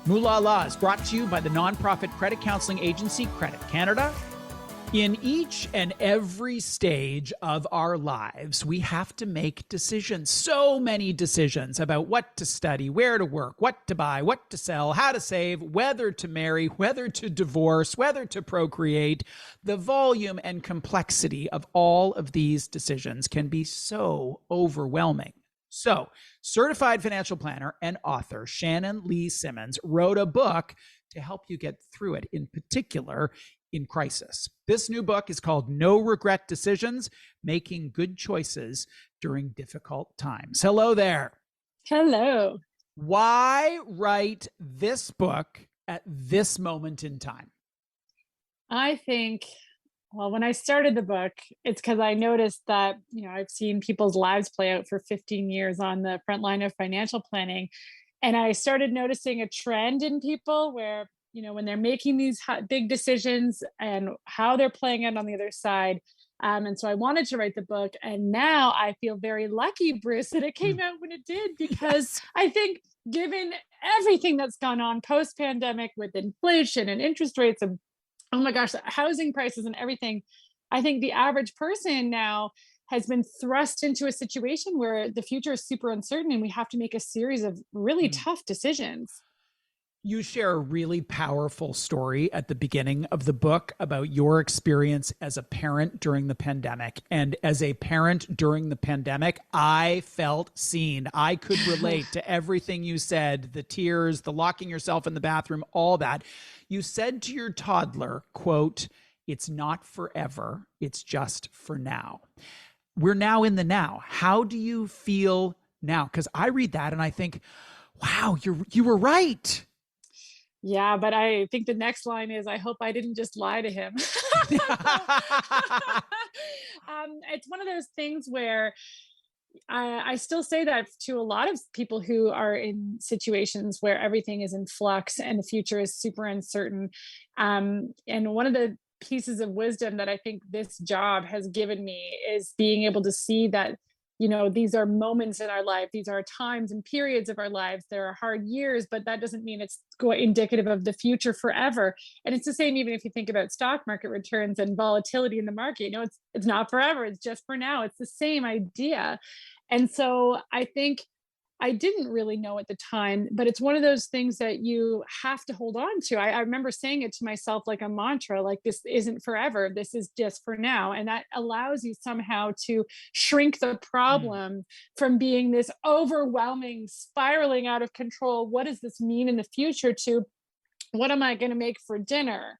Moolala is brought to you by the nonprofit credit counseling agency Credit Canada. In each and every stage of our lives, we have to make decisions, so many decisions about what to study, where to work, what to buy, what to sell, how to save, whether to marry, whether to divorce, whether to procreate. The volume and complexity of all of these decisions can be so overwhelming. So, certified financial planner and author Shannon Lee Simmons wrote a book to help you get through it, in particular in crisis. This new book is called No Regret Decisions, Making Good Choices During Difficult Times. Hello there. Hello. Why write this book at this moment in time? I think, well, when I started the book, it's because I noticed that, I've seen people's lives play out for 15 years on the front line of financial planning. And I started noticing a trend in people where, when they're making these big decisions and how they're playing out on the other side. And so I wanted to write the book. And now I feel very lucky, Bruce, that it came out when it did, because I think given everything that's gone on post-pandemic with inflation and interest rates and, oh my gosh, housing prices and everything, I think the average person now has been thrust into a situation where the future is super uncertain and we have to make a series of really tough decisions. You share a really powerful story at the beginning of the book about your experience as a parent during the pandemic. And as a parent during the pandemic, I felt seen. I could relate to everything you said, the tears, the locking yourself in the bathroom, all that. You said to your toddler, quote, "It's not forever, it's just for now." We're now in the now. How do you feel now? Because I read that and I think, wow, you were right. Yeah, but I think the next line is, I hope I didn't just lie to him. It's one of those things where I still say that to a lot of people who are in situations where everything is in flux and the future is super uncertain. And one of the pieces of wisdom that I think this job has given me is being able to see that these are moments in our life. These are times and periods of our lives. There are hard years, but that doesn't mean it's indicative of the future forever. And it's the same even if you think about stock market returns and volatility in the market. It's not forever. It's just for now. It's the same idea. And so I think I didn't really know at the time, but it's one of those things that you have to hold on to. I remember saying it to myself like a mantra, like, this isn't forever. This is just for now. And that allows you somehow to shrink the problem from being this overwhelming, spiraling out of control. What does this mean in the future to what am I going to make for dinner?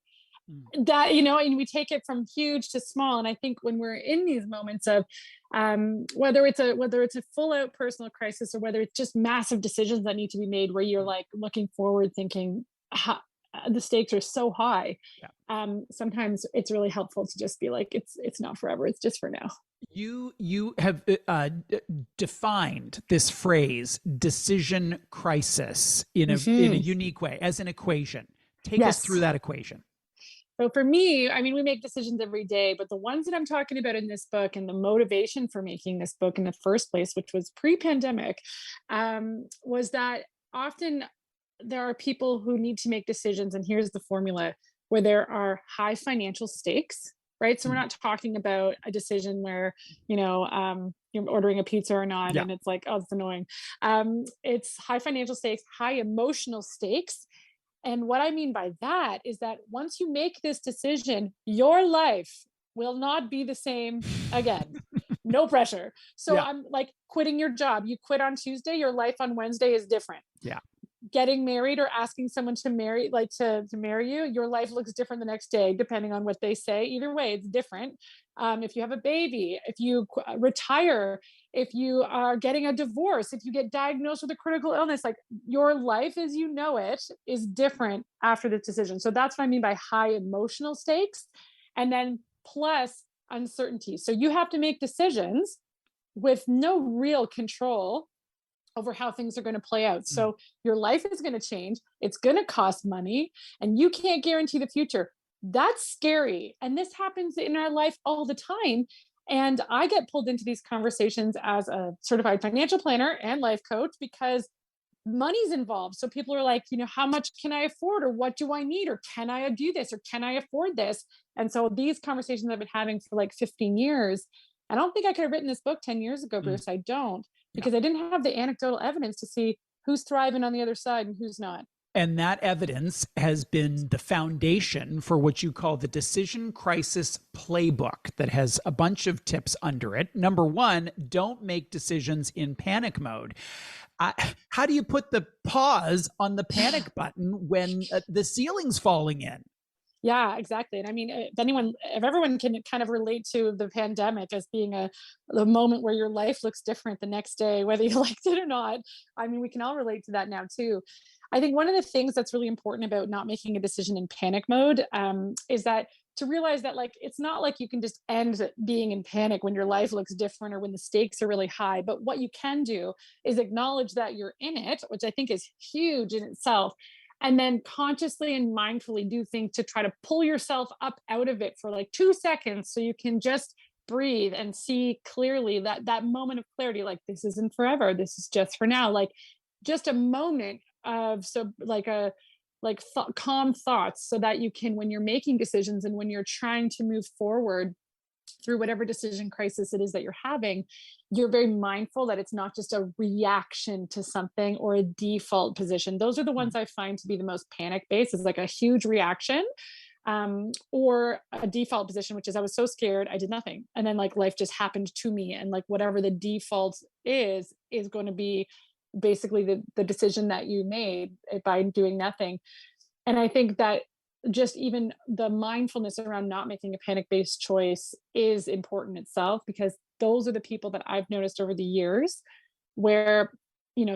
That, and we take it from huge to small. And I think when we're in these moments of whether it's a full out personal crisis or whether it's just massive decisions that need to be made where you're like looking forward thinking the stakes are so high. Sometimes it's really helpful to just be like, it's not forever. It's just for now. You have defined this phrase decision crisis in a unique way as an equation. Take us through that equation. So for me, we make decisions every day, but the ones that I'm talking about in this book and the motivation for making this book in the first place, which was pre-pandemic, was that often there are people who need to make decisions. And here's the formula, where there are high financial stakes, right? So we're not talking about a decision where, you're ordering a pizza or not. And it's like, oh, it's annoying. It's high financial stakes, high emotional stakes. And what I mean by that is that once you make this decision, your life will not be the same again. No pressure. So I'm like quitting your job. You quit on Tuesday, your life on Wednesday is different. Yeah. Getting married or asking someone to marry, to marry you, your life looks different the next day, depending on what they say. Either way, it's different. If you have a baby, if you retire, if you are getting a divorce, if you get diagnosed with a critical illness, like your life as you know it is different after this decision. So that's what I mean by high emotional stakes. And then plus uncertainty. So you have to make decisions with no real control over how things are going to play out. So your life is going to change. It's going to cost money and you can't guarantee the future. That's scary. And this happens in our life all the time. And I get pulled into these conversations as a certified financial planner and life coach because money's involved. So people are like, how much can I afford, or what do I need, or can I do this, or can I afford this? And so these conversations I've been having for like 15 years. I don't think I could have written this book 10 years ago, Mm, Bruce. I don't, yeah. because I didn't have the anecdotal evidence to see who's thriving on the other side and who's not. And that evidence has been the foundation for what you call the decision crisis playbook that has a bunch of tips under it. Number one, don't make decisions in panic mode. How do you put the pause on the panic button when the ceiling's falling in? Yeah, exactly. And I mean, if everyone can kind of relate to the pandemic as being the moment where your life looks different the next day, whether you liked it or not. I mean, we can all relate to that now too. I think one of the things that's really important about not making a decision in panic mode is that to realize that, like, it's not like you can just end being in panic when your life looks different or when the stakes are really high. But what you can do is acknowledge that you're in it, which I think is huge in itself, and then consciously and mindfully do things to try to pull yourself up out of it for like 2 seconds, so you can just breathe and see clearly, that moment of clarity, like, this isn't forever, this is just for now, like, just a moment of, so like a calm thoughts, so that you can, when you're making decisions and when you're trying to move forward through whatever decision crisis it is that you're having, you're very mindful that it's not just a reaction to something or a default position. Those are the ones I find to be the most panic based, is like a huge reaction, or a default position, which is, I was so scared, I did nothing. And then like life just happened to me. And like whatever the default is going to be basically the decision that you made by doing nothing. And I think that just even the mindfulness around not making a panic based choice is important itself, because those are the people that I've noticed over the years where,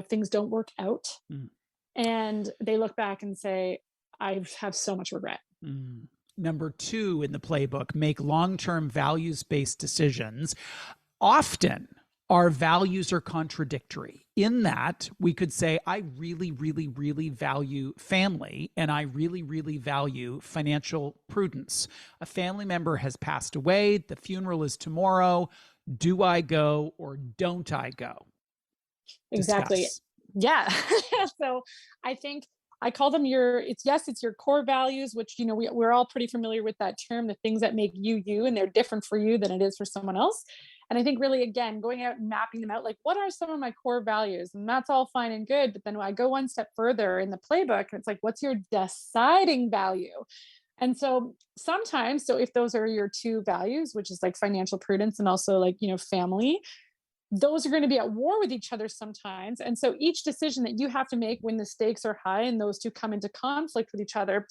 things don't work out, Mm. and they look back and say, I have so much regret. Mm. Number two in the playbook, make long-term values-based decisions. Often our values are contradictory in that we could say, I really, really, really value family, and I really, really value financial prudence. A family member has passed away. The funeral is tomorrow. Do I go or don't I go? Exactly. Discuss. Yeah. So I think I call them it's your core values, which, we're all pretty familiar with that term, the things that make you, you, and they're different for you than it is for someone else. And I think really, again, going out and mapping them out, like, what are some of my core values? And that's all fine and good. But then when I go one step further in the playbook, it's like, what's your deciding value? And so sometimes, so if those are your two values, which is like financial prudence and also like, family, those are going to be at war with each other sometimes. And so each decision that you have to make when the stakes are high and those two come into conflict with each other,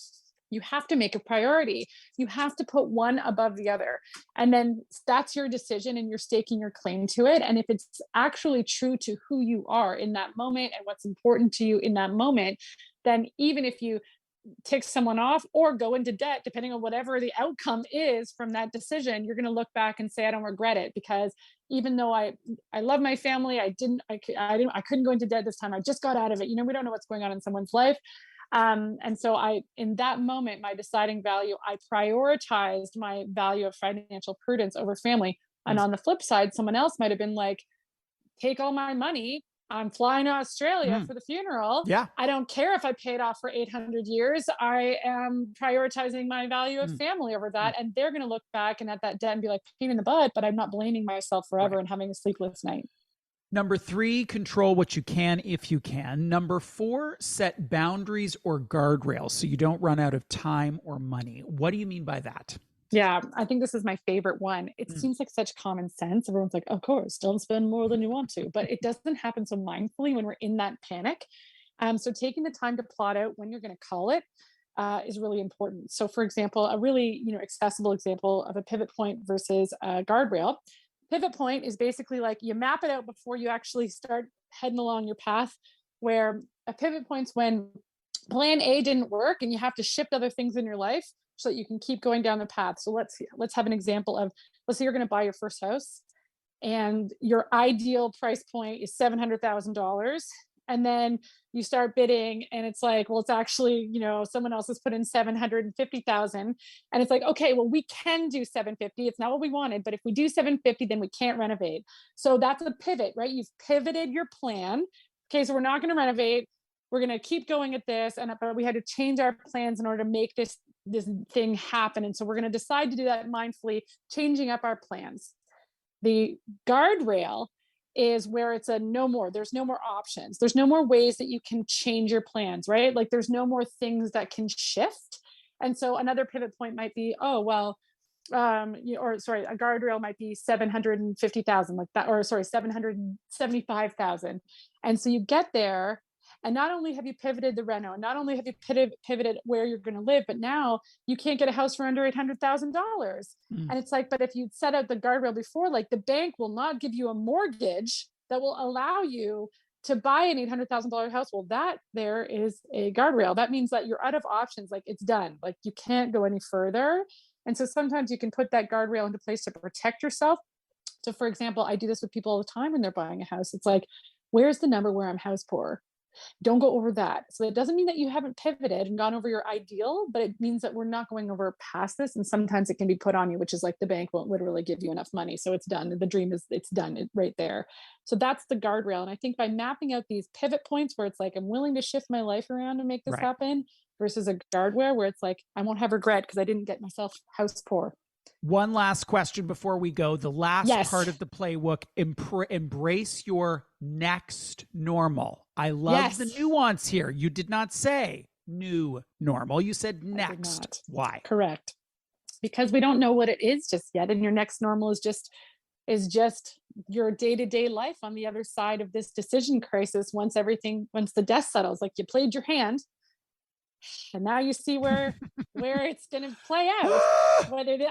you have to make a priority. You have to put one above the other. And then that's your decision, and you're staking your claim to it. And if it's actually true to who you are in that moment and what's important to you in that moment, then even if you tick someone off or go into debt, depending on whatever the outcome is from that decision, you're going to look back and say, I don't regret it, because even though I love my family, I couldn't go into debt this time. I just got out of it. We don't know what's going on in someone's life. And so in that moment, my deciding value, I prioritized my value of financial prudence over family. And on the flip side, someone else might have been like, take all my money, I'm flying to Australia Mm. for the funeral. Yeah. I don't care if I paid off for 800 years. I am prioritizing my value of Mm. family over Mm. that. And they're going to look back and at that debt and be like, pain in the butt, but I'm not blaming myself forever Right. and having a sleepless night. Number three, control what you can if you can. Number four, set boundaries or guardrails so you don't run out of time or money. What do you mean by that? Yeah, I think this is my favorite one. It Mm. seems like such common sense. Everyone's like, of course, don't spend more than you want to. But it doesn't happen so mindfully when we're in that panic. So taking the time to plot out when you're going to call it is really important. So, for example, a really accessible example of a pivot point versus a guardrail. Pivot point is basically like you map it out before you actually start heading along your path. Where a pivot point's when plan A didn't work and you have to shift other things in your life so that you can keep going down the path. So let's have an example of, let's say you're going to buy your first house and your ideal price point is $700,000. And then you start bidding and it's like, well, it's actually, someone else has put in 750,000. And it's like, okay, well, we can do 750. It's not what we wanted, but if we do 750, then we can't renovate. So that's a pivot, right? You've pivoted your plan. Okay, so we're not going to renovate. we're going to keep going at this. And but we had to change our plans in order to make this thing happen. And so we're going to decide to do that mindfully, changing up our plans. The guardrail is where it's a no more. There's no more options. There's no more ways that you can change your plans, right? Like there's no more things that can shift. And so another pivot point might be, oh, well, or sorry, a guardrail might be 750,000 like that, or sorry, 775,000. And so you get there, and not only have you pivoted the reno, and not only have you pivoted where you're going to live, but now you can't get a house for under $800,000. And it's like, but if you'd set out the guardrail before, like the bank will not give you a mortgage that will allow you to buy an $800,000 house. Well, that there is a guardrail. That means that you're out of options. Like it's done. Like you can't go any further. And so sometimes you can put that guardrail into place to protect yourself. So for example, I do this with people all the time when they're buying a house. It's like, where's the number where I'm house poor? Don't go over that. So it doesn't mean that you haven't pivoted and gone over your ideal, but it means that we're not going over past this. And sometimes it can be put on you, which is like the bank won't literally give you enough money. So it's done. The dream is it's done right there. So that's the guardrail. And I think by mapping out these pivot points where it's like, I'm willing to shift my life around and make this happen, versus a guardrail where it's like, I won't have regret because I didn't get myself house poor. One last question before we go. The last part of the playbook, embrace your next normal. I love the nuance here. You did not say new normal. You said next. Why? Correct. Because we don't know what it is just yet. And your next normal is just your day-to-day life on the other side of this decision crisis. Once the dust settles, like you played your hand, and now you see where it's going to play out.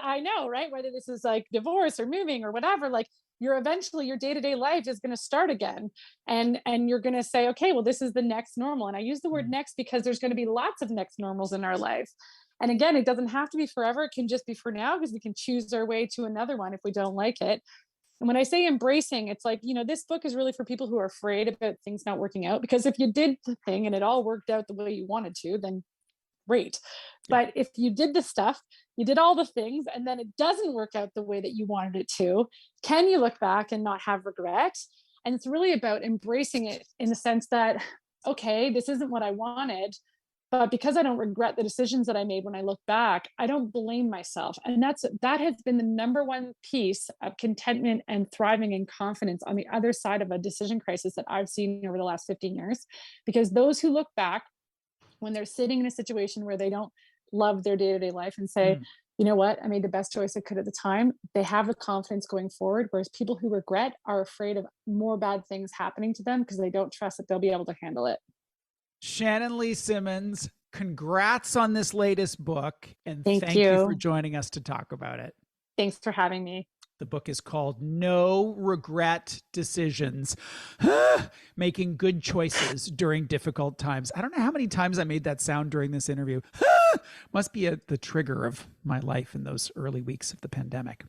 I know, right? Whether this is like divorce or moving or whatever, like your day-to-day life is going to start again. And you're going to say, okay, well, this is the next normal. And I use the word next because there's going to be lots of next normals in our life. And again, it doesn't have to be forever. It can just be for now, because we can choose our way to another one if we don't like it. And when I say embracing, it's like, this book is really for people who are afraid about things not working out, because if you did the thing and it all worked out the way you wanted to, then great. But if you did the stuff, you did all the things, and then it doesn't work out the way that you wanted it to, can you look back and not have regret? And it's really about embracing it in the sense that, okay, this isn't what I wanted, but because I don't regret the decisions that I made when I look back, I don't blame myself. And that has been the number one piece of contentment and thriving and confidence on the other side of a decision crisis that I've seen over the last 15 years. Because those who look back when they're sitting in a situation where they don't love their day-to-day life and say, you know what, I made the best choice I could at the time, they have the confidence going forward. Whereas people who regret are afraid of more bad things happening to them because they don't trust that they'll be able to handle it. Shannon Lee Simmons, congrats on this latest book. And thank you for joining us to talk about it. Thanks for having me. The book is called No Regret Decisions, Making Good Choices During Difficult Times. I don't know how many times I made that sound during this interview. Must be the trigger of my life in those early weeks of the pandemic.